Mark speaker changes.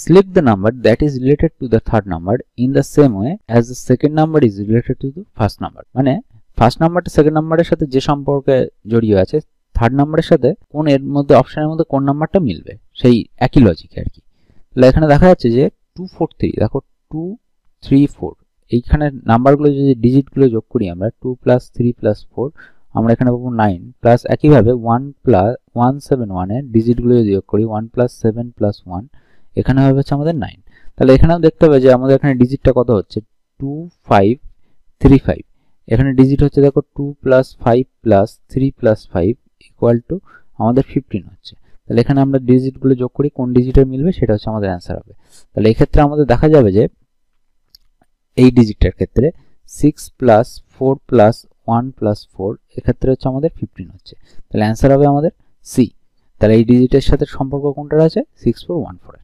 Speaker 1: select the number that is related to the third number in the same way as the second number is related to the first number. মানে first নাম্বারটা second নাম্বারের সাথে যে সম্পর্কে জড়িয়ে আছে third নাম্বারের সাথে কোন এর মধ্যে অপশনের মধ্যে কোন নাম্বারটা মিলবে সেই একই লজিক আর কি। তাহলে এখানে দেখা যাচ্ছে যে 2 4 3 দেখো 2 3 4 এইখানে নাম্বারগুলো যদি ডিজিটগুলো যোগ করি আমরা 2 + 3 + 4 আমরা এখানে পাবো 9 প্লাস একইভাবে 1 + 171 এর ডিজিটগুলো যদি যোগ করি 1 + 7 + 1 এখানে হবে হচ্ছে আমাদের 9। তাহলে এখানেও দেখতে হবে যে আমাদের এখানে ডিজিটটা কত হচ্ছে 2 5 3 5 এখানে ডিজিট হচ্ছে দেখো 2 + 5 + 3 + 5 = আমাদের 15 হচ্ছে। তাহলে এখানে আমরা ডিজিটগুলো যোগ করি কোন ডিজিটের মিলবে সেটা হচ্ছে আমাদের অ্যান্সার হবে। তাহলে এই ক্ষেত্রে আমাদের দেখা যাবে যে এই ডিজিটটার ক্ষেত্রে 6 + 4 + 1 + 4 এক্ষেত্রে হচ্ছে আমাদের 15 হচ্ছে। তাহলে অ্যান্সার হবে আমাদের সি। তাহলে এই ডিজিটের সাথে সম্পর্ক কোনটার আছে 6414 এর।